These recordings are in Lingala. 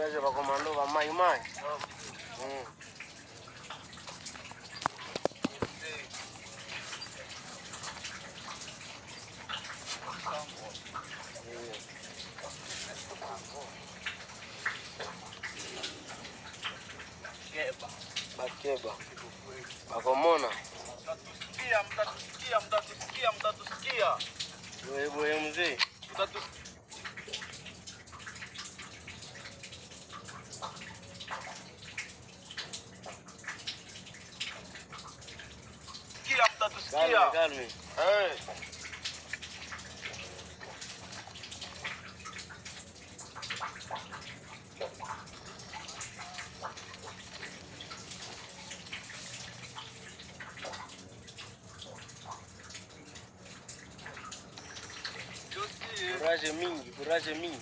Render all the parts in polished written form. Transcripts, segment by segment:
Courage va commando va mai mai. Bakeba. Bakomona. Mtatusikia. Wewe mzee. Mtatusikia. Calme. Courage mingi.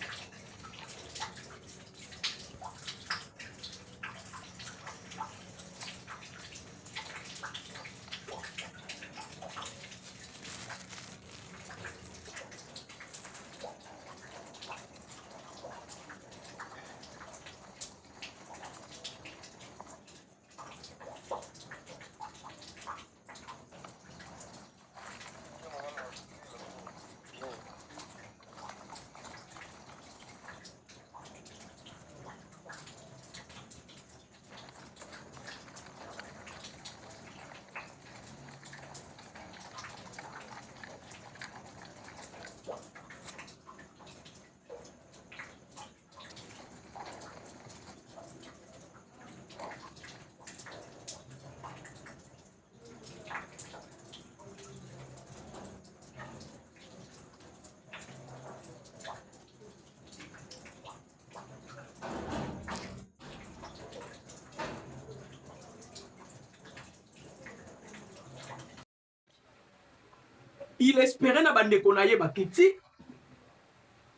Il espérait na bande konaye bakiti.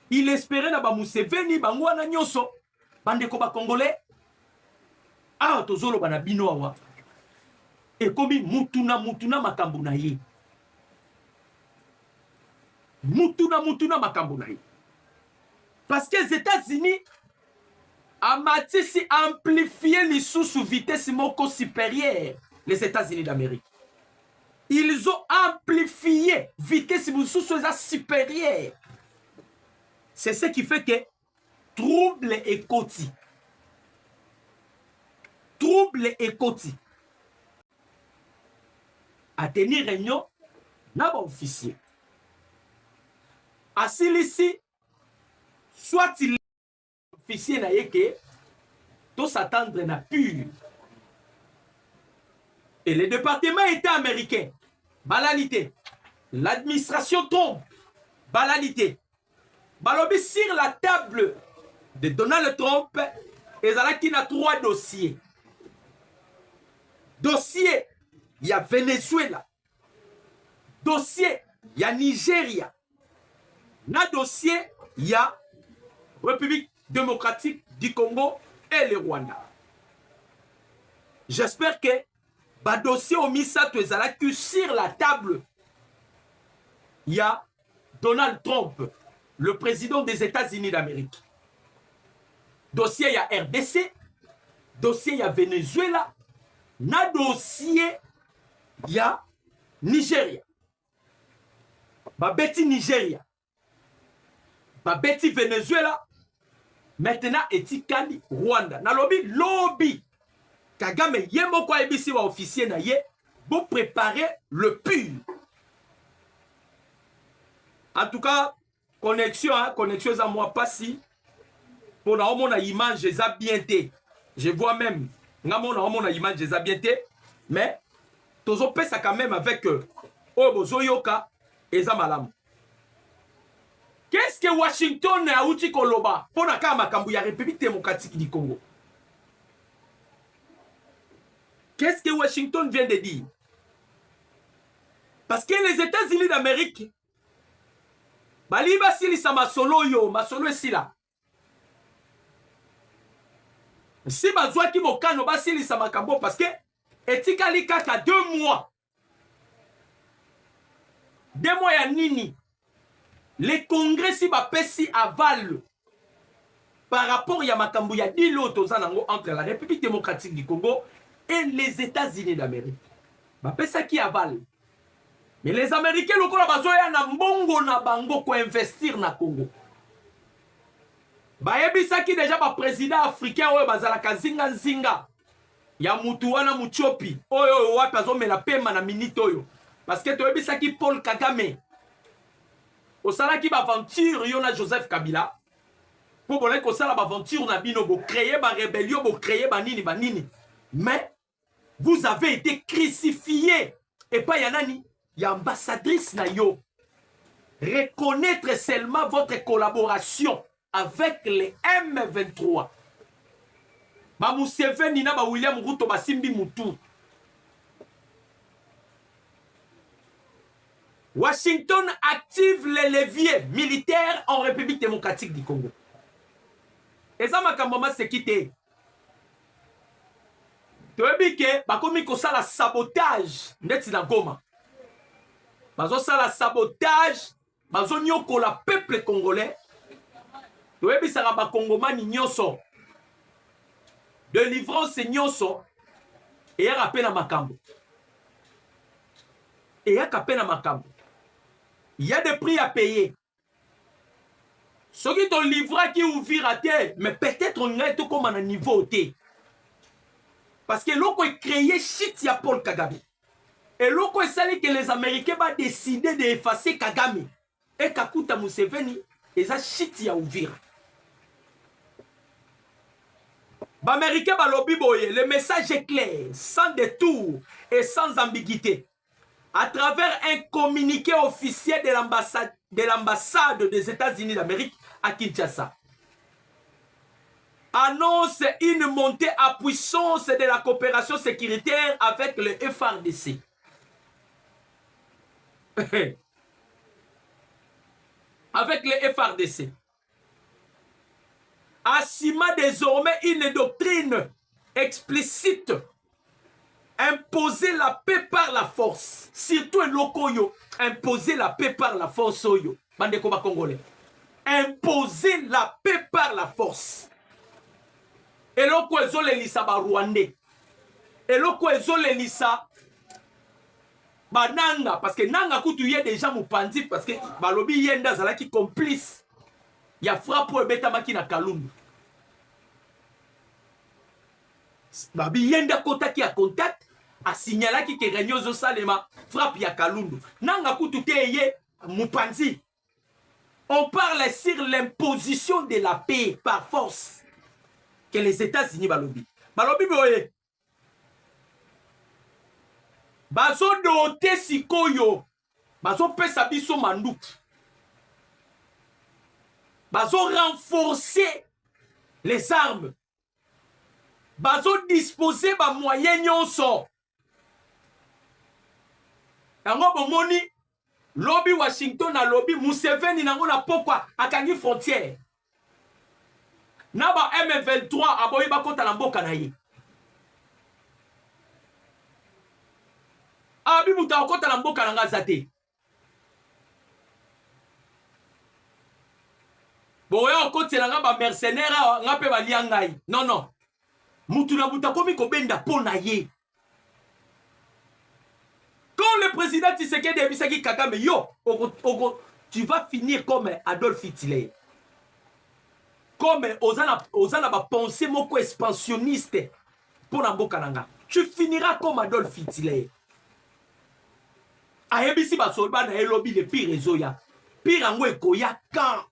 Il espérait na ba Museveni bangwana nyoso bande ko ba congolais. Ah tozolo bana bino awa. Et komi mutuna makambo na ye. Mutuna makambo na ye. Parce que les États-Unis amatisi amplifier les sous vitesse moko supérieure les États-Unis d'Amérique. Ils ont amplifié vitesse supérieure. C'est ce qui fait que trouble et côté. Trouble et côté. À tenir réunion, n'a pas officier. Assis ici, soit il est officier n'a que tout s'attendre n'a pur. Et le département État américain, banalité. L'administration tombe, banalité. Balobi sur la table de Donald Trump, et il a 3 dossiers. Dossier, il y a Venezuela. Dossier, il y a Nigeria. Na dossier, il y a République démocratique du Congo et le Rwanda. J'espère que le dossier au Misato ezalaki sur la table. Il y a Donald Trump, le président des États-Unis d'Amérique. Dossier, il y a RDC. Dossier, il y a Venezuela. Na dossier, il y a Nigeria. Babeti Nigeria. Babeti Venezuela. Maintenant, etikali Rwanda. Na lobby. Kagame yemo kwa ebisi wa officier na ye. Pour préparer le pur. En tout cas, connexion à moi pas si. Pour na mon image, j'ai bien été. Je vois même. Mon image, j'ai bien été. Mais, tozo pesa quand même avec Obozoyoka et Zamalam. Qu'est-ce que Washington a outi koloba pour na kama kambu ya République démocratique du Congo? Qu'est-ce que Washington vient de dire? Parce que les États-Unis d'Amérique, bali basili sa masolo yo, masolo esila. Si bazwa ki mokano basili sa makambo parce que etikali kaka 2 mois. 2 mois ya nini? Les congrès si ba pesi aval. par rapport à makambo ya dilo tozanango entre la République démocratique du Congo et les États-Unis d'Amérique. Bapesa qui avale. Mais les Américains lokola bazoya na mbongo na bango ko investir na Congo. Bayebisaki déjà ba président africain oyo bazalaka zinga nzinga ya mutu wana muchopi oyo wapi azomela pema na minute oyo parce que toyebisaki Paul Kagame osalaki ba aventure yo na Joseph Kabila pour boler ko sala ba aventure na bino bo créer ba rébellion bo créer ba nini mais vous avez été crucifié et pas yanani ya ambassadrice na yo reconnaître seulement votre collaboration avec les M23. Ba Museveni na ba William Ruto basimbi mutu. Washington active les leviers militaires en République démocratique du Congo. Et ça makambo se quitter. Toebike bakomi ko sala sabotage ndeti na Goma. Bazo sala sabotage, bazo nyoko la peuple congolais. Toyebi sara ba kongomani nyoso. De livrance nyoso et ya rappel na makambo. Et ya kapé na makambo. Il y a des prix à payer. Ceux qui t'ont livré qui ouvrent à terre, mais peut-être on est tout comme à un niveau T. Parce que l'on est créé shit ya Paul Kagame. Et l'on est salé que les Américains vont décider d'effacer Kagame. Et Kakuta Museveni, et ça shit ya ouvrir. Américain balobi boye, le message est clair, sans détour et sans ambiguïté. À travers un communiqué officiel de l'ambassade des États-Unis d'Amérique à Kinshasa, annonce une montée à puissance de la coopération sécuritaire avec le FARDC. Avec le FARDC. Assima désormais une doctrine explicite, imposer la paix par la force, surtout un lokoyo, imposer la paix par la force oyo, bandeko ba congolais, imposer la paix par la force. Et loko ezole lisa ba rwandais, et loko ezole lisa ba nanga, parce que nanga kutu yé déjà moupandi, parce que balobi yenda zalaki complice. Il y a frappe pour beta maki na Kalundu. Babi yenda kota ki a contact a signalé ki ke Renyozo Salema frappe ya Kalundu. Nanga kutu te ye mupanzi. On parle sur l'imposition de la paix par force que les États-Unis balobi. Balobi boye. Bazo dote sikoyo. Bazo pesa biso manduki. Bazo renforcer les armes. Bazo disposer ba moyens nyonso. Yango bomoni lobby Washington na lobby Museveni nango na pokwa akangi frontière. Na ba M23 aboyi bakota na mboka na ye. Abi muta okota na mboka na ngaza te. Boya okoti na ngaba mercenaire ngape balia ngai. Non non. Mutu na buta komi ko benda pona ye. Quand le président Tshisekedi ebisaki Kagame yo, tu vas finir comme Adolf Hitler. Comme Ozana ba pensée moko expansionniste pour na mboka nanga. Tu finiras comme Adolf Hitler. Ayebisi ba soldat na elobi le pire ezoya. Pire ango ekoya quand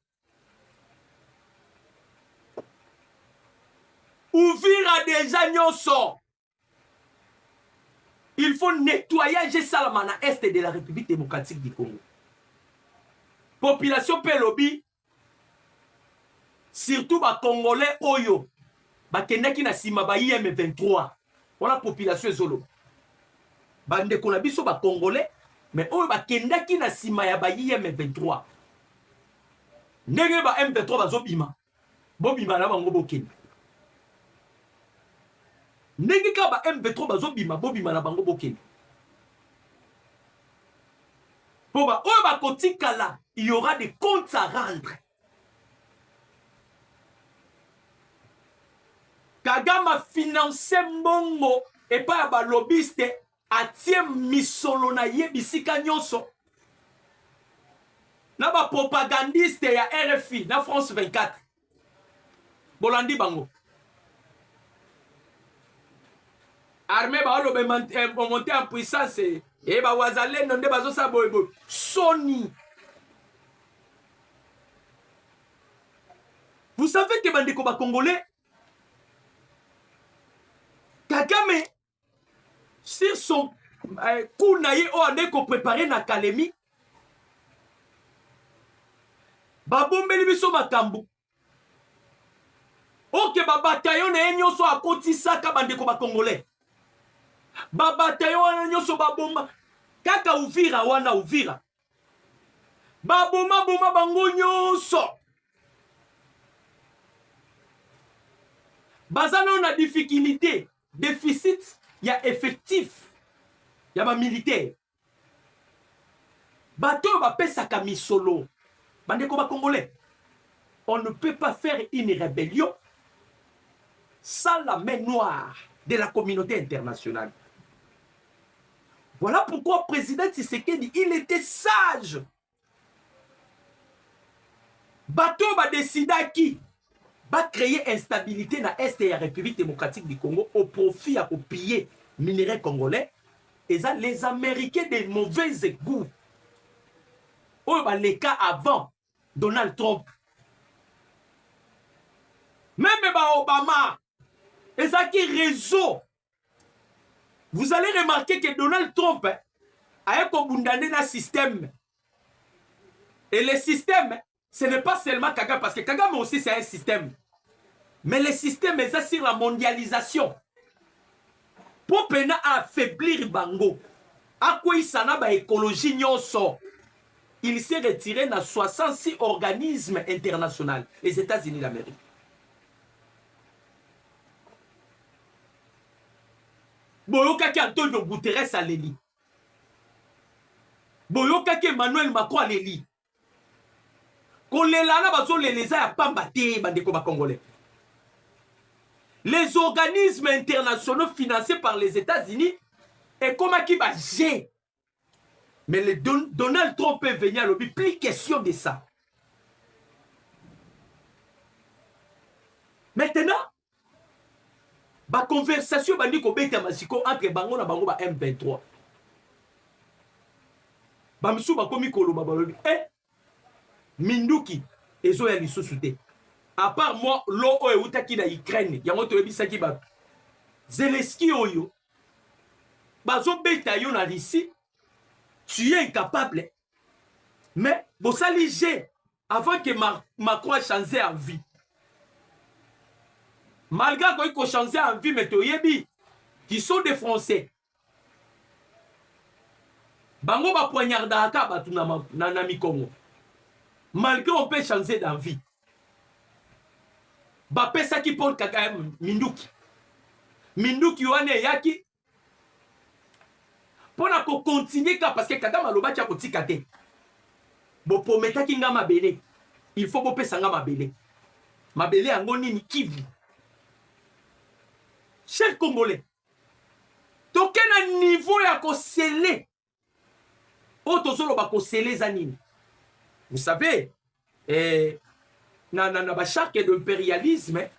Ouvrir déjà nyonso. Il faut nettoyer Salamana Est de la République démocratique du Congo. Population Pelobi, surtout ba Congolais Oyo, ba kendaki na sima ba IM23. On a population zolo. Bande konabiso ba Congolais, mais Oyo ba kendaki na sima ya ba IM23. Ndenge ba M23 bazobima. Bobima na bango bokende. Ndenge ka ba M23 bazobima bobima na bango bokende. Boba oyo ba kotikala, il y aura des comptes à rendre. financer mbongo et pas ba lobbyiste atie misolo na ye bisika nyonso. Na ba propagandiste ya RFI na France 24. Bolandi bango. Armée ba lobe monter en puissance et ba wazalendo nde bazo sa boybo. Sony. Vous savez que bandeko ba congolais Kagame sur son coup naïe o andeko préparé na Kalemi babombeli biso makambu oke ba bataillon na nyonso akotisaka bandeko ba congolais ba bataillon na nyonso babomba kaka Uvira wana Uvira baboma boma bango nyonso bazana na difficulté déficit ya effectif ya ba militaire bato ba pesaka misolo bandeko ba congolais on ne peut pas faire une rébellion sans la main noire de la communauté internationale. Voilà pourquoi le président Tshisekedi il était sage. Bato ba décida qui va créer instabilité dans l'Est et la République démocratique du Congo au profit à piller minerais congolais. Et ça, les Américains de mauvais goût. Oh, bah, les cas avant Donald Trump. Même bah, Obama, et ça qui réseau. Vous allez remarquer que Donald Trump a condamné le système. Et le système, ce n'est pas seulement Kagame, parce que Kagame aussi c'est un système. Mais le système est sur la mondialisation. Pour peine affaiblir Bango, à quoi il s'en a ba écologie nyonso. Il s'est retiré dans 66 organismes internationaux, les États-Unis d'Amérique. Boyoka ki Antonio Guterres à l'Eli. Boyoka ki Emmanuel Macron à l'Eli. Kolelana bazo leleza ya pambate bandeko ba congolais. Les organismes internationaux financés par les États-Unis et comme qui va gérer. Mais le Donald Trump est venu à l'objet, plus question de ça. Maintenant, la conversation entre Bango et Bango M23. Bamsou bakomi koloba balobi Minduki ezo ya lisusu te. À part moi, l'eau est outaki na Ukraine. Yango to ebisaki ba. Zelensky oyo. Bazo beta yo na Russie. Tu es incapable. Mais vous allez gérer avant que Macron ait changé en vie. Malgré qu'il ait changé en vie, mais tu yebi qui sont des Français. Bango ba poignarda aka batu na Mikongo. Malgré on peut changer d'envie. Bapesa qui porte Kagame Minduki. Minduki wane yaki. Pona ko continuer parce que Kagame aloba tia ko tikate. Bo pometa ki nga mabele. Il faut bo pesa nga mabele. Mabele yango nini Kivu. Chers Congolais. Token na niveau ya ko sceller. Otozolo ba ko sceller zanini. Vous savez, na ba charte d'impérialisme,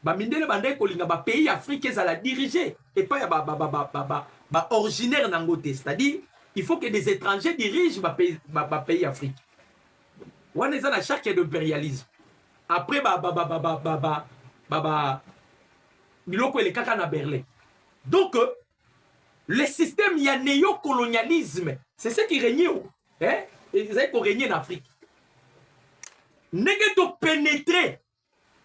ba mindele bande ko linga ba pays africains à la diriger et pas ba originaire nangote, c'est-à-dire il faut que des étrangers dirigent ba pays africains. On est dans la charte d'impérialisme. Après biloko ele kaka na Berlin. Donc le système il y a néocolonialisme, c'est ce qui règne hein, ils ont régné en Afrique. N'est de pénétrer,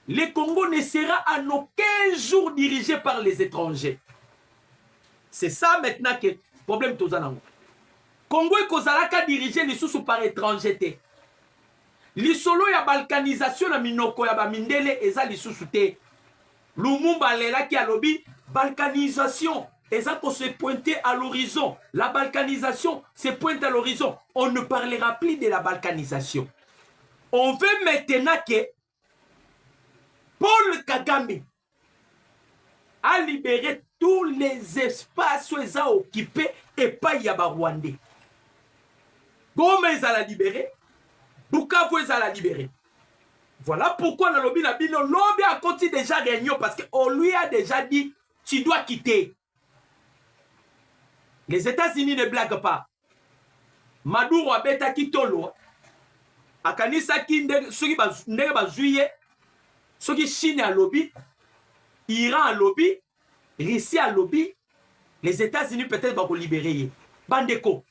le Congo ne sera en aucun jour dirigé par les étrangers. C'est ça maintenant que le problème de Tozanango. Congo est kozalaka dirigé les sous par étranger. Les solo ya balkanisation na minoko ya ba mindele eza li sous-te. Lumumba lela qui a lobby balkanisation. Et ça pour se pointer à l'horizon. La balkanisation se pointe à l'horizon. On ne parlera plus de la balkanisation. On veut maintenant que Paul Kagame ba libérer tous les espaces où ils ont occupé et pas y a ba Rwandais. Goma ils a libéré, Bukavu ils a libéré. Voilà pourquoi le lobby Nabino, lobby a continué déjà réunion parce qu'on lui a déjà dit tu dois quitter. Les États-Unis ne blaguent pas. Maduro abeta kitolo. Akanisa ki soki ndenge bazuye, soki Chine a lobby, Iran a lobby, Russie a lobby, les États-Unis peut-être vont libérer. Bandeko.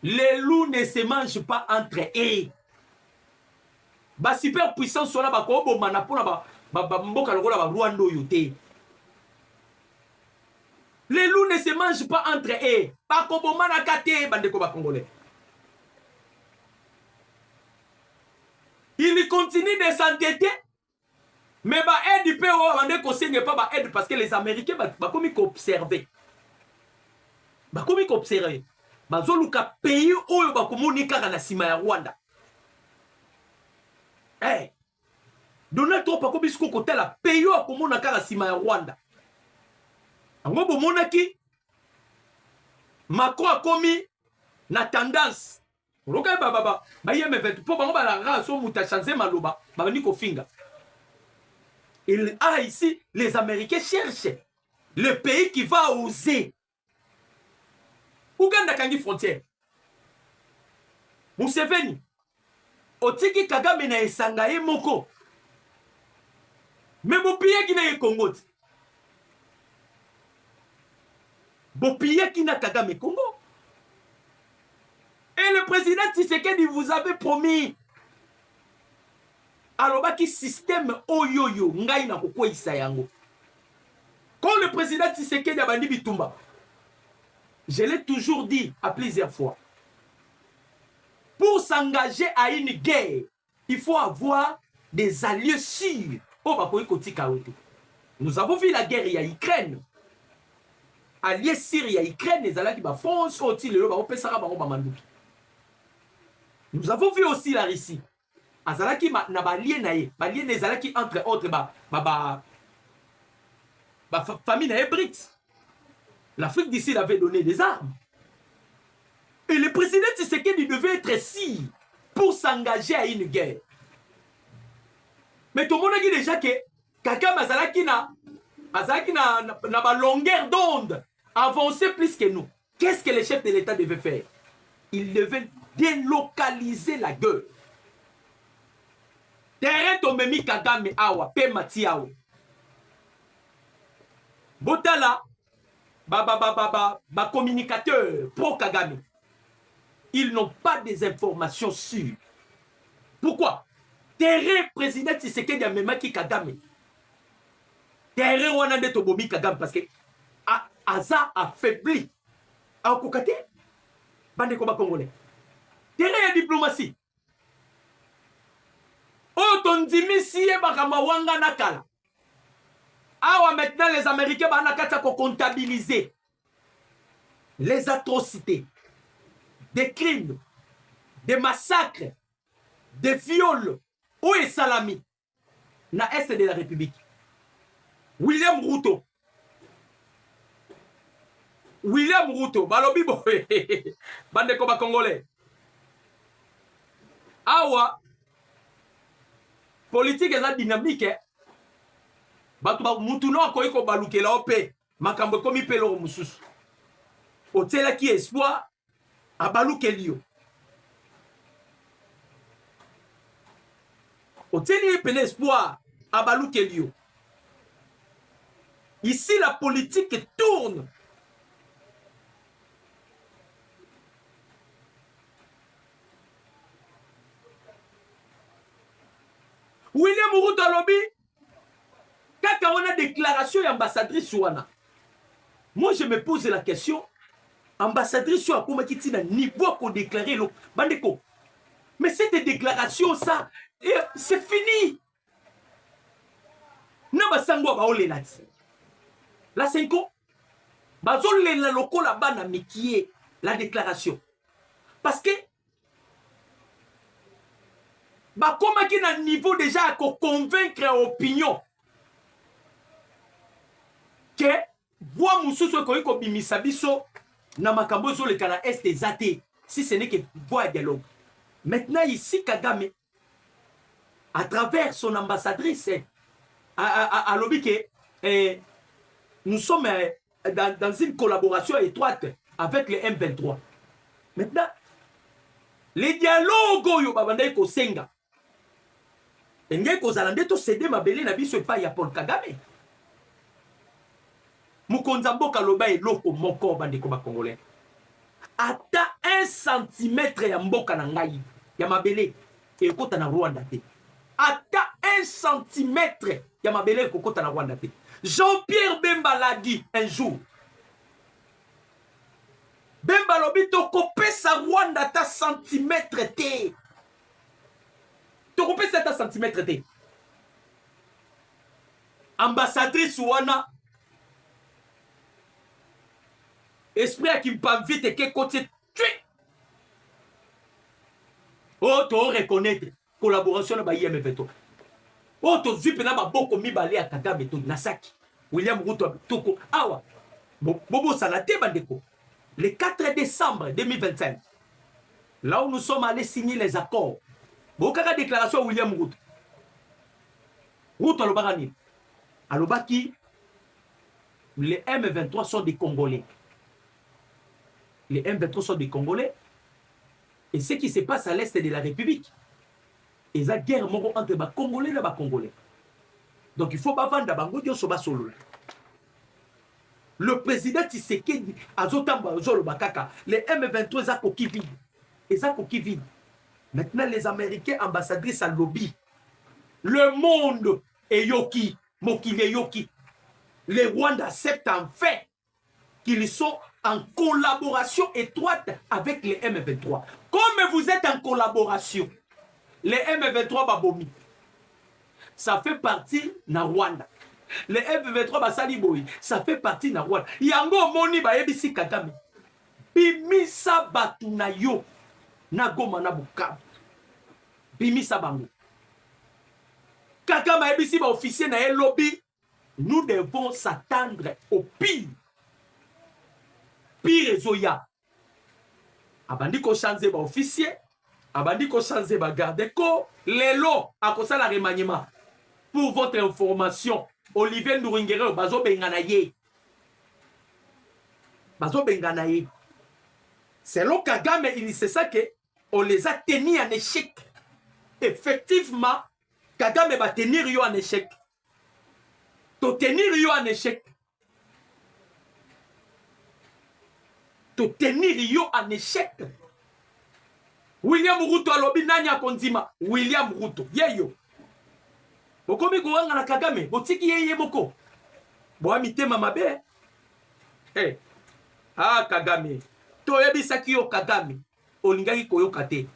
Les loups ne se mangent pas entre eux. Ba super puissance sur la bako bo mana pona ba mboka lokola ba Rwanda yote. Les loups ne se mangent pas entre eux. Ba ko bo mana kate bandeko ba congolais. Il continue de s'entêter. Mais ba aide pe o bandeko signe pas ba aide parce que les Américains ba komi ko observer. Ba komi ko observer. Ba zoluka pays oyo ba komunika na sima ya Rwanda. Hey, Donald Trump a komi siko côté la pays a komona kaka sima ya Rwanda. Ango bomona ki Macron a komi na tendance. Roka ba yeme vetu po bango ba la raso muta changer maloba ba ni ko finga. Il a ici les Américains cherchent le pays qui va oser. Ouganda kangi frontière. Museveni Otiki Kagame na esanga ye moko. Mais bopiye ki na ye Congo. Bopiye ki na Kagame Congo. Et le président Tshisekedi vous avait promis. Alobaki système oyoyo ngai na kokwisa yango. Quand le président Tshisekedi abandi bitumba, je l'ai toujours dit à plusieurs fois. Pour s'engager à une guerre, il faut avoir des alliés sûrs. Nous avons vu la guerre, il y a Ukraine. Alliés sûrs, il y a Ukraine, les alliés qui va France, nous avons vu aussi la Russie. Azalaki na balien nae, balien les alliés entre autres famille na hybride. L'Afrique d'ici avait donné des armes. Et le président Tshisekedi devait être ici pour s'engager à une guerre. Mais tout le monde a dit déjà que Kagame azalaki na longueur d'onde avancer plus que nous. Qu'est-ce que le chef de l'État devait faire? Il devait délocaliser la guerre. Terrain tomemi Kagame awa, pe mati awa. Botala, communicateur pro Kagame. Ils n'ont pas des informations sûres. Pourquoi? Terrain président Tshisekedi a même qui Kagame. Terrain wana de tobomi Kagame parce que Aza affaibli. A kokate bande ko ba congolais. Terrain de diplomatie. Otondimi siye bakama wanga nakala. Awa maintenant les Américains banakata ko comptabiliser les atrocités, des crimes, des massacres, des viols. Où est Salami? Na Est de la République. William Ruto. Balobi boy. Bande ko ba congolais. Awa politique est dynamique. Batu ba mutuno akoyi ko balukela ope makambo komi pelo mususu. Otela ki espoir abalukelio. Oteli pele espoir abalukelio. Ici la politique tourne. William Ruto alobi quand on a déclaration ambassadrice wana. Moi je me pose la question, ambassadrice sur comment qui na niveau qu'on déclarer le bandeko. Mais cette déclaration ça c'est fini. Na basango ba olelati. La 5 ans bazole la lokola bana mikie la déclaration. Parce que bah comment qui na niveau déjà à convaincre l'opinion. que voix moussoso ko bimisa biso na makambo zo le kana est des athées si ce n'est que voix dialogue. Maintenant ici Kagame à travers son ambassadrice à lobby que nous sommes dans une collaboration étroite avec les M23. Maintenant les dialogues yo babandai ko senga engé ko zalande to céder mabele na biso pa ya Paul Kagame. Mukonza mboka loba eloko moko bandeko ba congolais. Ata 1 centimètre ya mboka na ngai ya mabele ekota na Rwanda te. Ata 1 centimètre ya mabele ekota na Rwanda te. Jean-Pierre Bemba l'a dit un jour. Bemba lobi to kopesa Rwanda ta centimètre te. To kopesa ta centimètre te. Ambassadrice wana esprit qui me parle vite et qui côté tu oh tu reconnaître collaboration na ba IM23 oh tu zipe na maboko mibale ya Kagame to Nasaki William Ruto toko awa bobo salate bandeko le 4 décembre 2025 là où nous sommes allés signer les accords bokaka déclaration William Ruto alobaki alobaki les M23 sont des Congolais. Les M23 sont des Congolais. Et ce qui se passe à l'est de la République, et la guerre entre les Congolais et les Congolais. Donc il faut pas vendre bango dio soba solo. Le président Tshisekedi azotamba zolo bakaka, les M23 za koki vide. Et ça koki vide. Maintenant les Américains ambassadrices à lobby. Le monde est yoki, mokile yoki. Les Rwandais acceptent en fait qu'ils sont en collaboration étroite avec les M23. Comme vous êtes en collaboration, les M23 Babomi, ça fait partie de Rwanda. Les M23 Basaliboui, ça fait partie de Rwanda. Yango Moni Bayebisi Kagame. Bimisa Batunayo. Nagoma Nabuka. Bimisa Bango. Kagame Bayebisi ba officier na lobby. Nous devons s'attendre au pire. Pire Zoya. Abandi ko chanze ba officier. Abandi ko chanze ba garde ko. Lelo akosa la remaniement. Pour votre information, Olivier Nduringere bazo benganaye. Bazo benganaye. C'est le Kagame, c'est ça que on les a tenus en échec. Effectivement, Kagame va tenir yo en échec. To tenir yo en échec. To tenir yo en échec. William Ruto alobi nanya kondima. William Ruto. Yeyo. Bokomi kuwanga na Kagame. Botiki yeye moko. Boa mitema mabe. Eh. Ah Kagame. To yebisaki yo Kagame. Olingaki koyoka te.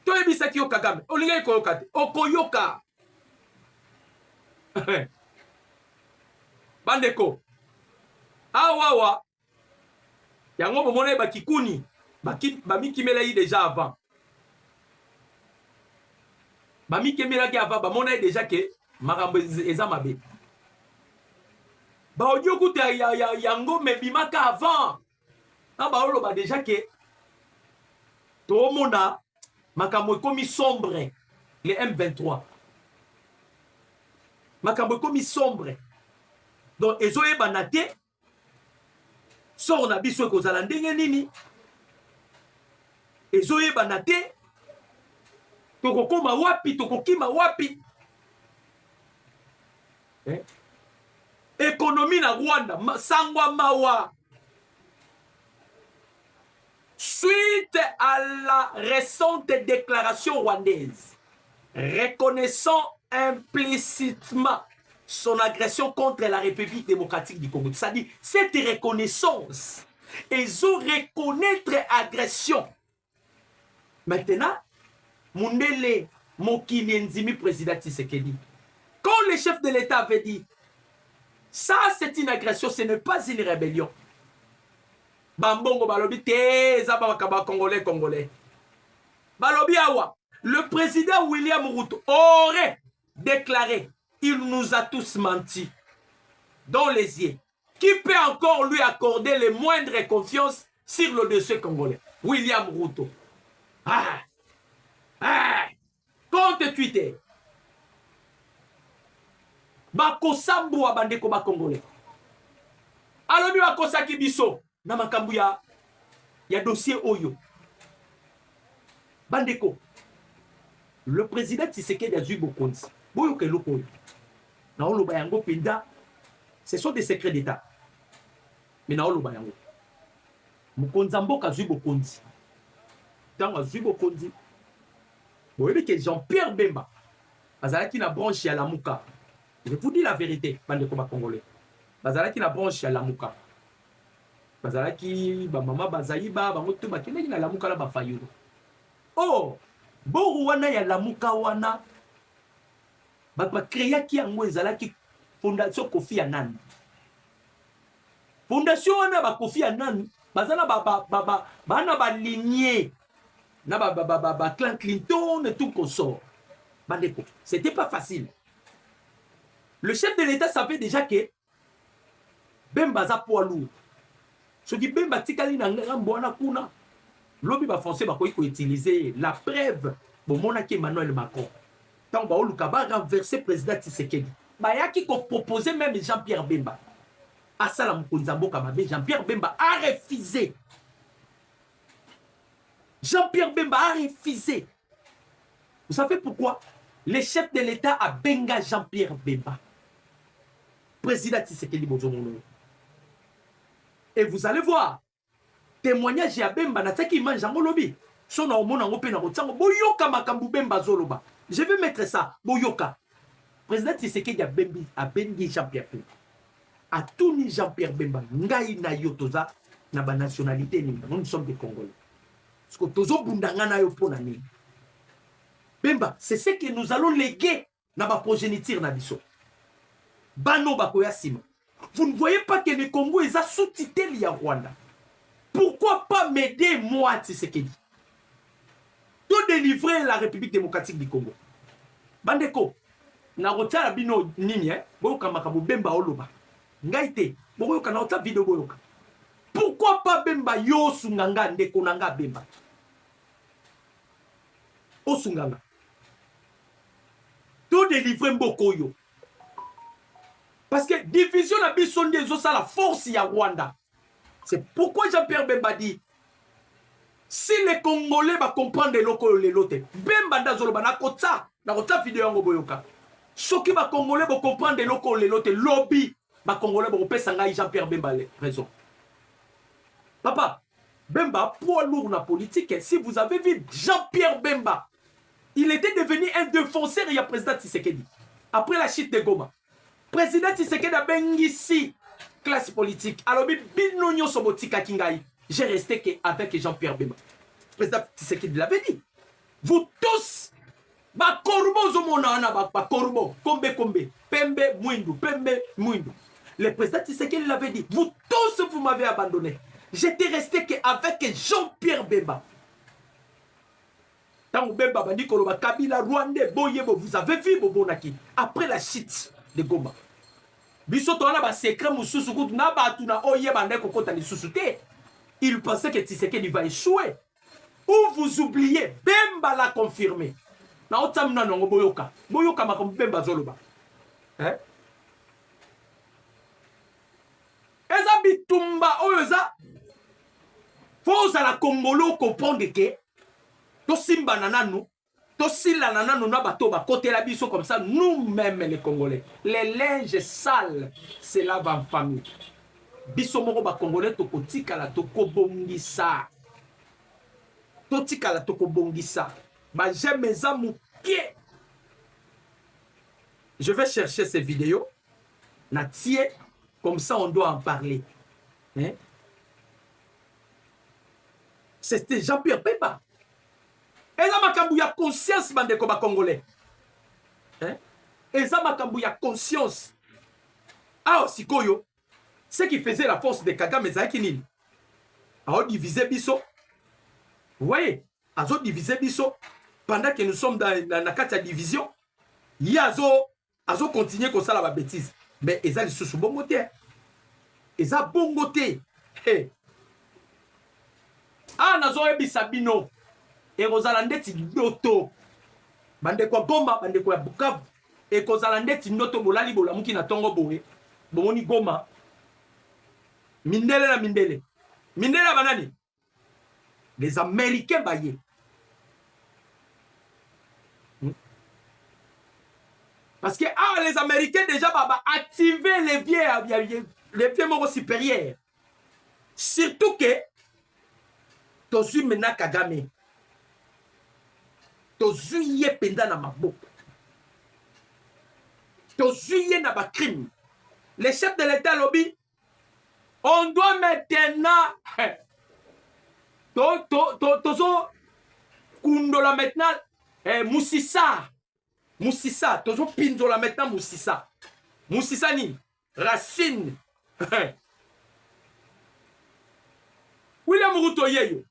To yebisaki yo Kagame. Olingaki koyoka te. Okoyoka. Bandeko. Awawa. Yango bomona bakikuni. Bamikimela yi déjà avant. Bamikimela ki avant. Bamona yi déjà que makambo eza mabe. Ba audio kuta yango mebimaka avant. Na ba olo ba déjà que to mona makambo ekomi sombre les M23. Makambo ekomi sombre. Donc ezoye banate sort na biso ekozala ndenge nini ezoye banate tokokoma wapi tokokima wapi économie na Rwanda sangwa mawa suite à la récente déclaration rwandaise reconnaissant implicitement son agression contre la République démocratique du Congo. C'est-à-dire, cette reconnaissance, ils ont reconnaître agression. Maintenant, Mundele Mokini Nzimi, président Tshisekedi, quand le chef de l'État avait dit, ça c'est une agression, ce n'est pas une rébellion. Bambongo balobi te zabaka congolais. Balobi awa, le président William Ruto aurait déclaré il nous a tous menti dans les yeux. Qui peut encore lui accorder les moindres confiances sur le dossier congolais? William Ruto. Compte Twitter. Bakosambu wa bandeko ba congolais. Alobi bakosaki biso na makambu ya dossier oyo. Bandeko. Le président Tshisekedi a eu beaucoup de boyo ke loko. Na oloba yango pinda. Ce sont des secrets d'État. Mais na oloba yango. Mukonza mboka zui bokonzi. Tango zui bokonzi. Boyebi que Jean-Pierre Bemba bazalaki na branche ya Lamuka. Je vous dis la vérité, bandeko ba congolais. Bazalaki na branche ya Lamuka. Bazalaki ba mama bazayiba bango to bakendeki na Lamuka la ba fayulu. Oh, boru wana ya Lamuka wana ba créaki yango ezalaki fondation Kofi Annan. Fondation wana ba Kofi Annan bazana bana ba lignée na ba clan Clinton et tout consort. Bandeko, c'était pas facile. Le chef de l'État savait déjà que Bemba za poids lourd. Ce qui Bemba tikali na ngambo wana kuna lobi ba français ba ko utiliser la preuve bon monaki Emmanuel Macron. Tant ba oluka ba renverser président Tshisekedi. Ba yaki ko proposer même Jean-Pierre Bemba. À ça la mukonza mboka mabe Jean-Pierre Bemba a refusé. Jean-Pierre Bemba a refusé. Vous savez pourquoi? Le chef de l'État a benga Jean-Pierre Bemba. Président Tshisekedi Bozomono. Et vous allez voir, témoignage ya Bemba na taki manjango lobi. Sona omona ngope na rotango boyoka makambu Bemba zoloba. Je vais mettre ça boyoka. Président Tshisekedi a bengi Jean-Pierre Bemba. A tout ni Jean-Pierre Bemba ngai na yotoza na ba nationalité ni nous sommes des Congolais. Parce que tozo bundanga na yo pona ni. Bemba, c'est ce que nous allons léguer dans ma progéniture na biso. Bano bakoya sima. Vous ne voyez pas que le Congo est sous-titré lié à Rwanda. Pourquoi pas m'aider moi, Tshisekedi? Tout délivrer la République démocratique du Congo. Bandeko, na rota bino nini boyoka makabu Bemba oloba. Ngaite, boyoka na rota vidéo boyoka. Pourquoi pas Bemba yo sunganga ndeko nanga Bemba? O sunganga. Tout délivrer mboko yo. Parce que division na biso ndezo ça la force ya Rwanda. C'est pourquoi Jean-Pierre Bemba dit si les Congolais va comprendre les locaux les lotes. Bemba ndazoloba na kota vidéo yango boyoka. Soki ba Congolais va comprendre les locaux les lotes lobby ba Congolais va pesa ngai Jean-Pierre Bemba raison. Papa, Bemba poids lourd na politique. Si vous avez vu Jean-Pierre Bemba, il était devenu un défenseur il y a président Tshisekedi. Après la chute de Goma. Président Tshisekedi a bengisi classe politique. Alors, binonyo sobotika kingai. J'ai resté avec Jean-Pierre Bemba. Président Tshisekedi l'avait dit. Vous tous, ba korbo zomonana ba korbo, kombe, pembe mwindu. Le président Tshisekedi l'avait dit. Vous tous, vous m'avez abandonné. J'étais resté avec Jean-Pierre Bemba. Tant Bemba bandi koloba Kabila Rwandais boyebo, vous avez vu Bobonaki après la chute de Goma. Biso tona ba secret mususu kutu na batu na oye bande kokota ni susute. Il pensait que Tshisekedi va échouer. Ou vous oubliez, Bemba l'a confirmé. Na otamna no boyoka. Boyoka makambo Bemba zoloba. Hein? Eza bitumba oyoza. Faut à la Congolo comprendre que to simba nananu to sila nananu na bato ba côté la biso comme ça nous-mêmes les Congolais les linges sales c'est là en famille biso moko ba Congolais to kotika la to kobongisa to tika la to kobongisa ba j'aime za mukie. Je vais chercher ces vidéos na tie comme ça on doit en parler hein? C'était Jean-Pierre Bemba. Eza makambu ya conscience bandeko ba Congolais. Hein? Eza makambu ya conscience. Ah sikoyo, ce qui faisait la force de Kagame ezaki nini? A divisé biso. Vous voyez? Azo divisé biso pendant que nous sommes dans la carte de division. Yazo azo continuer comme ça la bêtise. Mais ils ont les sous bon côté. Ils ont bon côté. Hey. Ah, nazo ebisabino. Et Rosala ndeti ndoto. Bande kwa Goma, bande kwa Bukavu. Et Rosala ndeti ndoto bolali bolamuki na tongo boye. Bomoni Goma. Mindele na mindele. Mindele banani? Les Américains baillés. Parce que les Américains déjà activer les vieux moraux supérieurs. Surtout que tozu mena Kagame. Tozu yé penda na maboko. Tozu yé na ba crime. Les chefs de l'État lobby, on doit maintenant tozo kundola maintenant Moussissa. Moussissa, toujours pindola maintenant Moussissa. Moussissa ni Racine. William Ruto yeyo.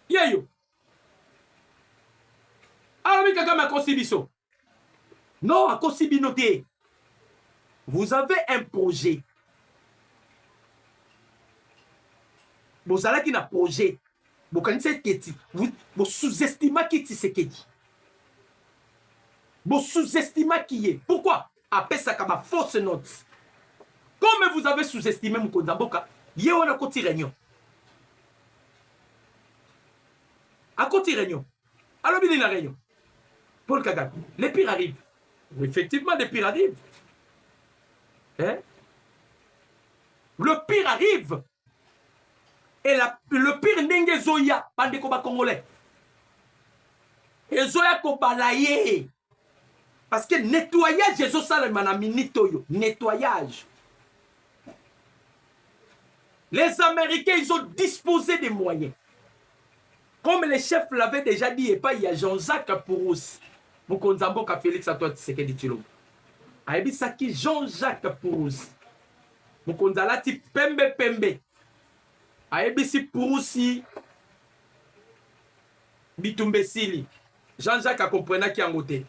Yeyo. Alors oui Kagame a consibiso. Non, à consibinoté. Vous avez un projet. Vous avez un projet. Vous sous-estimez qui Tshisekedi. Vous sous-estimez qui est. Pourquoi? Après ça, comme fausse note. Comme vous avez sous-estimé Moukonza Mboka, il y a un côté réunion. À côté réunion. Alors, il y a une réunion. Paul Kagame, les pires arrivent. Effectivement, les pires arrivent. Hein? Le pire arrive. Et le pire n'enge zoya, bande koba congolais. Et zoya kobalaye. Parce que nettoyage, ezo salema na minito yo. Nettoyage. Les Américains, ils ont disposé des moyens. Comme les chefs l'avaient déjà dit, et pas il y a Jean-Jacques Pourousse. Moukonza Mboka Félix Antoine Tshisekedi Tshilombo. Ayebi saki Jean-Jacques Pourousse. Moukonza lati pembe pembe. Aebisi Pouroussi Bitumbesili. Jean-Jacques a compris qui en côté.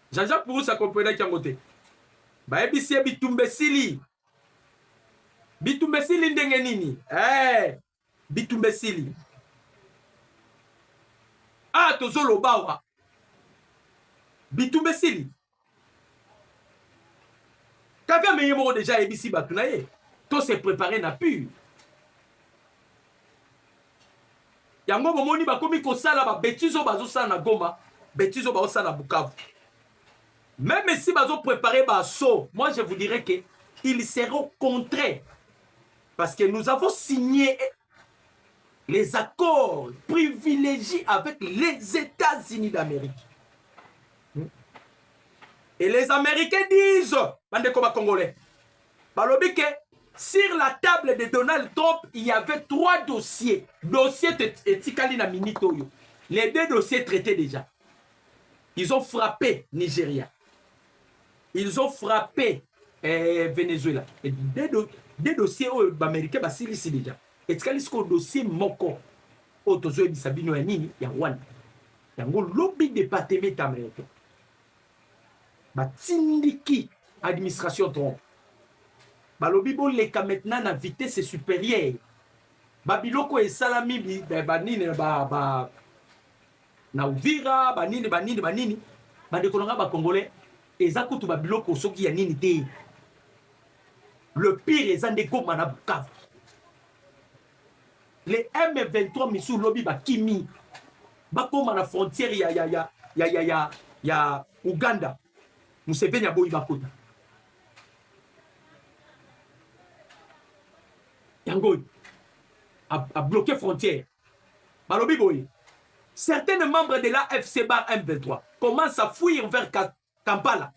Jean-Jacques Pouroussi a compris qui en côté. Baebisi Bitumbesili. Bitumbesili ndenge nini? Bitumbesili. Ah, tozolo bawa. Bitumbesili. Kagame yemo déjà ebisi batunaye. Tout s'est préparé n'a pu. Yango momoni bakomi kosala ba bêtises bazo sala na Goma, bêtises bazo sala na Bukavu. Même si bazo préparé ba saut, moi je vous dirais que ils seront contraires parce que nous avons signé les accords privilégiés avec les États-Unis d'Amérique. Et les Américains disent, bande comme congolais, balobi que sur la table de Donald Trump, il y avait 3 dossiers. Dossier etikali na minitoyo. Les 2 dossiers traités déjà. Ils ont frappé Nigeria. Ils ont frappé Venezuela. Et 2 dossiers américains basili ici déjà. Etikali ce dossier moko. Otozo ebisabino ya nini ya Rwanda. Yango lobby département américain. Batindiki administration Trump. Balobi bon les cas maintenant na vitesse supérieure. Babiloko et salami banini na Uvira banini. Bande kolonga ba congolais ezakutu babiloko soki ya nini te. Le pire ezande Goma na Bukavu. Les M23 misu lobi ba kimi. Ba koma na frontière ya Uganda. Museveni aboyi bakota. Yango a bloqué frontière. Balobi boy. Certains membres de la FC Bar M23 commencent à fuir vers Kampala.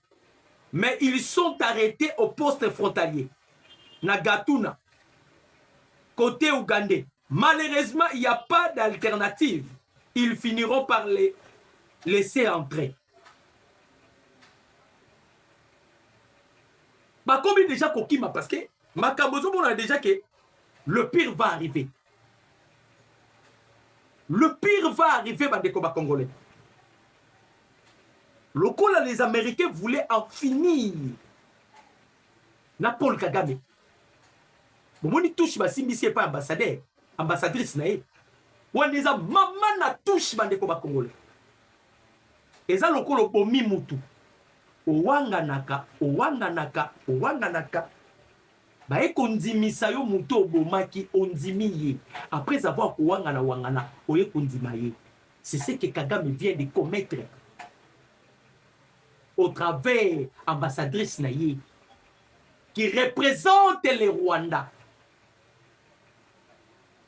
Mais ils sont arrêtés au poste frontalier. Nagatuna. Côté ougandais. Malheureusement, il n'y a pas d'alternative. Ils finiront par les laisser entrer. Bah, comme déjà Kokima, parce que Makabozo, on a déjà que le pire va arriver. Le pire va arriver, bandeko ba Congolais. Lokola les Américains voulaient en finir. Na Paul Kagame. Bomoni touche ba simbisi pas ambassadeur, ambassadrice na ye. Waneza mama na touche bandeko ba Congolais. Eza lokolo bomi mutu. Owanganaka. Bae kondimisa yo mutu obomaki ondimi ye. Après avoir wangana, oye kondima ye. C'est ce que Kagame vient de commettre. Au travers ambassadrice Naye, qui représente le Rwanda.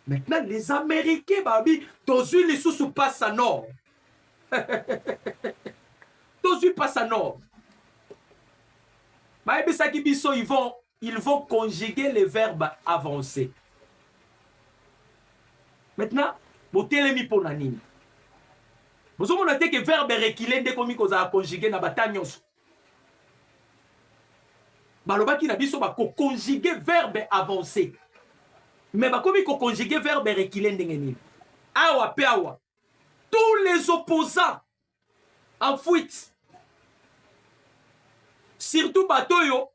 Maintenant, les Américains, babi, tozu les sous passent à nord. Tozu passe à nord. Babi Sakibiso, ils vont conjuguer les verbes avancés. Maintenant, botelemi ponanini. Vous avez noté que verbe reculé dès qu'on a conjugué na batanyos. Balobaki na biso ba conjuguer verbe avancé. Mais ba komi ko conjuguer verbe reculé ndengeni. Awa pe awa. Tous les opposants en fuite. Surtout batoyo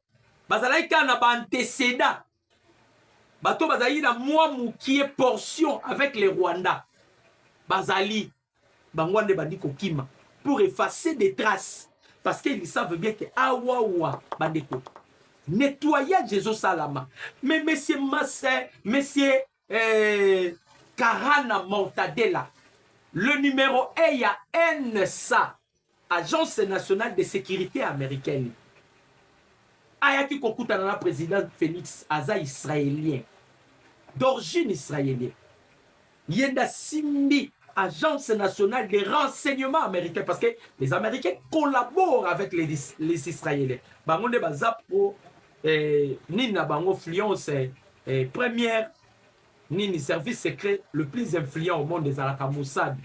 bazalaika na ba antécédent. Bato bazali na moi moukié portion avec les Rwandais. Bazali Bangwande bandi kokima pour effacer des traces parce qu'ils savent bien que awawa bandeko nettoyage Jésus Salama. Mais monsieur Massé, monsieur Karana Mortadella, le numéro 1 il y a NSA, Agence nationale de sécurité américaine. Ayaki kokuta na président Félix Aza israélien d'origine israélienne. Yenda Simbi, Agence nationale des renseignements américains, parce que les Américains collaborent avec les Israéliens. Bangonde bazapo nina bango influence première nini service secret le plus influent au monde des Alaka Mossad.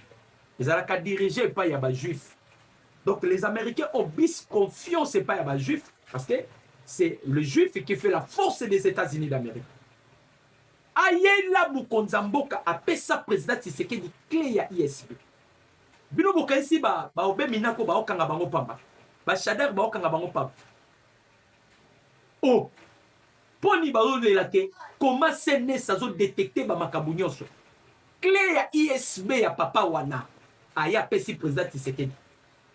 Les Alaka dirigés par Yaba Juif. Donc les Américains ont bis confiance par Yaba Juif parce que c'est le Juif qui fait la force des États-Unis d'Amérique. Ayela Mukonzamboka apesa président Tshisekedi clé ya ISP. Bino boka ici ba obe minako ba okanga bango pamba. Ba shader ba okanga bango pamba. Oh. Poni ba olela ke comment c'est né ça zo détecter ba makabu nyonso. Clé ya ISB ya papa wana. Aya pesi président Tshisekedi.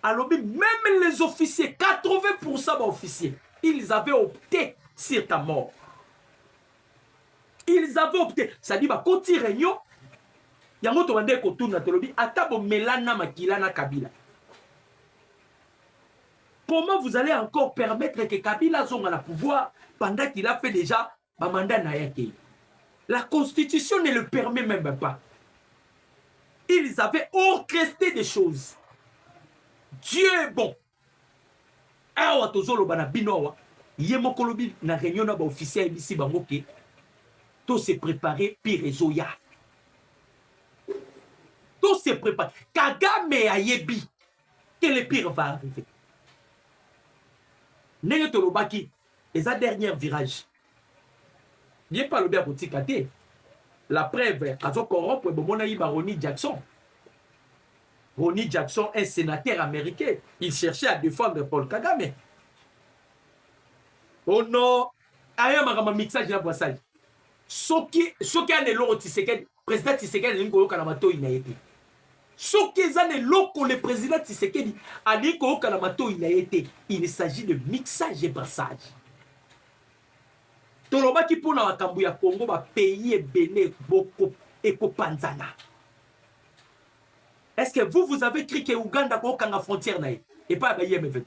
Alors même les officiers 80% ba officiers, ils avaient opté sur ta mort. Ils avaient opté. Ça dit, bah, quand il réunion, il y a un autre qui tourne à Tolobi, Atabo Melana Makilana Kabila. Comment vous allez encore permettre que Kabila soit à pouvoir pendant qu'il a fait déjà un mandat Nayake? La Constitution ne le permet même pas. Ils avaient orchestré des choses. Dieu est bon. Awa tozolo bana binowa. Yemo kolobi na réunion na ba officiel ici bangoke. Tout se préparer pire Zoya. Tout se prépare. Kagame ayebi que le pire va arriver. Nenge tolobaki et sa dernière virage. Bien pas le bien botikate. La preuve azo corrompre bomona yiba Ronnie Jackson. Ronnie Jackson, un sénateur américain, il cherchait à défendre Paul Kagame. Oh non, aya makama mixage na boissage. Soki ane loko Tshisekedi, président Tshisekedi alingi koyoka na matoi na yete. Soki ane loko le président Tshisekedi alingi koyoka na matoi na yete. Il s'agit de mixage et brassage. Tolobaki pona makambo ya Congo ba pays ebele boko ekopanzana. Est-ce que vous avez cru que Ouganda koyoka na frontière na ye et pas ba YM23?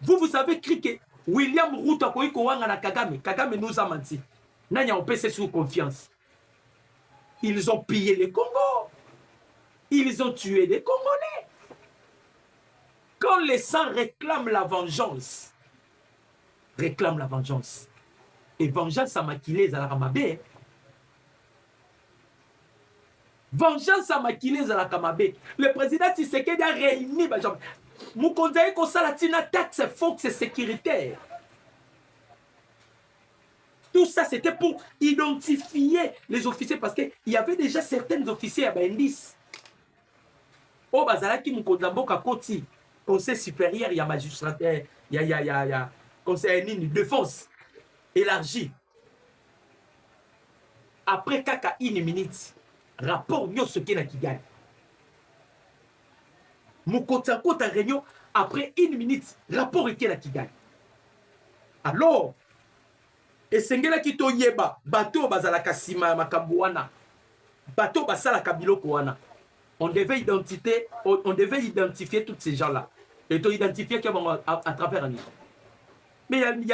Vous avez cru que William Ruto koyiko wanga na Kagame? Kagame nous a menti. Nanya on peut se sous confiance. Ils ont pillé le Congo. Ils ont tué des Congolais. Quand les sangs réclament la vengeance, réclament la vengeance. Et vengeance à maquiller à la Ramabé. Vengeance à maquiller à la Kamabé. Le président Tshisekedi a réuni Mukonzaï Kosalatina taxe fox sécuritaire. Tout ça, c'était pour identifier les officiers parce qu'il y avait déjà certains officiers à Bendis. Oh, Bazalaki Mukondamboka Koti, conseil supérieur, il y a magistrat, il y a conseil de défense élargi. Après kaka 1 minute, rapport nyoso qui na Kigali. Mukotako ta réunion, après 1 minute, rapport qui na Kigali. Alors, et sengela ki to yeba, bateau bazalaka sima makambo wana. Bateau basala kabiloko wana. On devait identifier tous ces gens-là. Et to identifier qu'ils vont à travers un livre. Mais il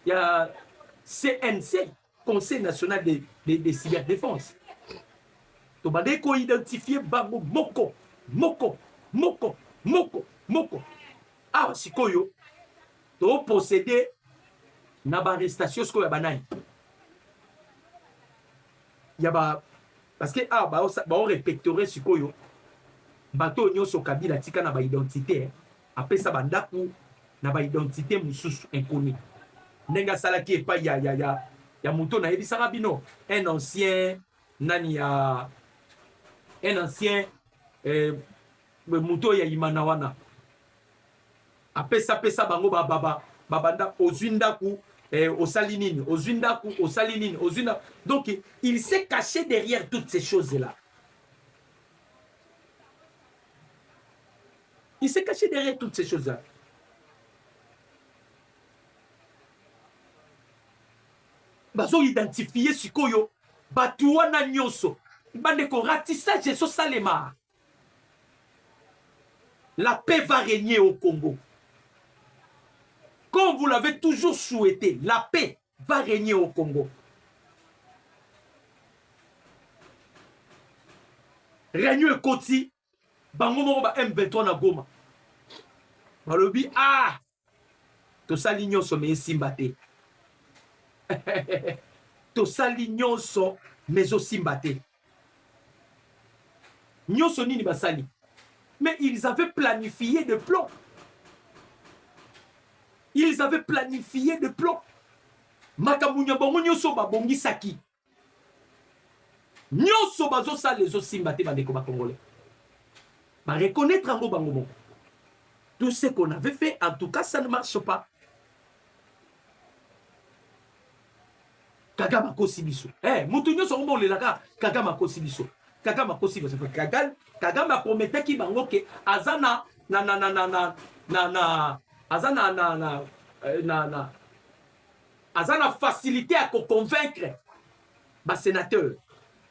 y a CNC, Conseil national de cyberdéfense. To bande ko identifier bango moko. Ah, sikoyo. To posséder na ba arrestation sko ya banani. Ya ba parce que ah ba on respecterait sikoyo. Bato nyoso kabila tika na ba identité. Après ça bandaku na ba identité mususu inconnu. Nenga salaki epa ya muto na yebisaka bino un ancien nani ya un ancien muto ya imana wana. Apesa bango babanda ozwindaku osalinini, ozwindaku osalinini, ozwinda. Donc il s'est caché derrière toutes ces choses-là. Il s'est caché derrière toutes ces choses-là. Bazo identifier sikoyo batu wana nyoso bande ko ratissage so salema. La paix va régner au Congo. Comme vous l'avez toujours souhaité, la paix va régner au Congo. Réunion Koti, bango ba M23 na Goma. Balobi ah to salignon so me simbate. To salignon so mezo simbate. Nyoso nini basali. Mais ils avaient planifié de plans. Ils avaient planifié de plans. Makamunya bongo nyoso ba bongi saki. Nyoso bazo sa les osimbate ba deko ba congolais. Ba reconnaître en bango. Tout ce qu'on avait fait, en tout cas, ça ne marche pas. Kagama kosibiso. Eh, mutunyo so mo le laka Kagama kosibiso. Kagama kosibiso. Kagama promettait ki bango ke azana azana facilité à convaincre ba sénateur.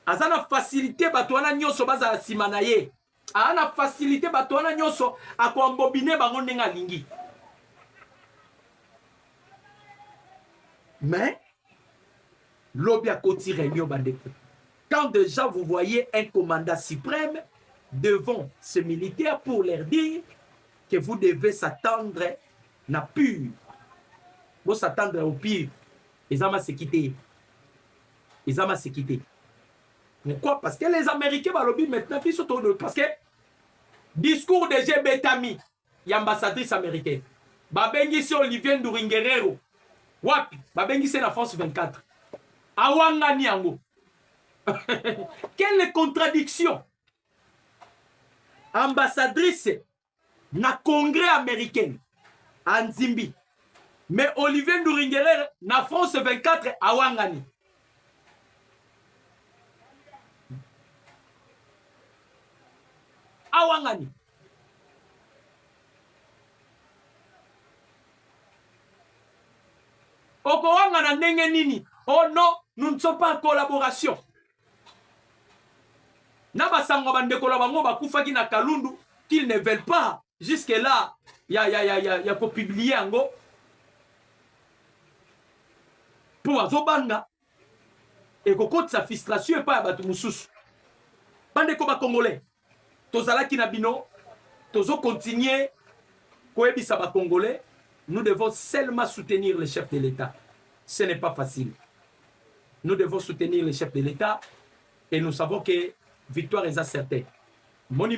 Azana facilité batwana nyoso baza simanaye. Ana facilité batwana nyoso a kombobiner bango ndenga lingi. Mais l'objet a côté réunion bandeko. Quand déjà vous voyez un commandant suprême devant ces militaires pour leur dire que vous devez s'attendre na pur. Vous s'attendre au pire. Ils ont se quitter. Ils ont se quitter. Pourquoi? Parce que les Américains vont lobby maintenant parce que discours de G. Betami, l'ambassadrice américaine. Babengi c'est Olivier Nduringuerero. Wapi? Babengi c'est la France 24. Awanga Niango. Quelle contradiction? Ambassadrice na Congrès américain en Zimbi. Mais Olivier Nduringuerero na France 24 Awangani. Awangani. Okowangana ndenge nini? Oh non, nous ne sommes pas en collaboration. Nabasango bandeko la bango bakufaki na Kalundu qu'ils ne veulent pas. Jusque là, il y a pour publier ango. Pour azobanga. Et kokoti sa frustration et pas batu mususu. Bandeko ba congolais. Tozala kinabino, tozo continuer koebisa ba congolais. Nous devons seulement soutenir le chef de l'État. Ce n'est pas facile. Nous devons soutenir le chef de l'État et nous savons que victoire est certaine. Mon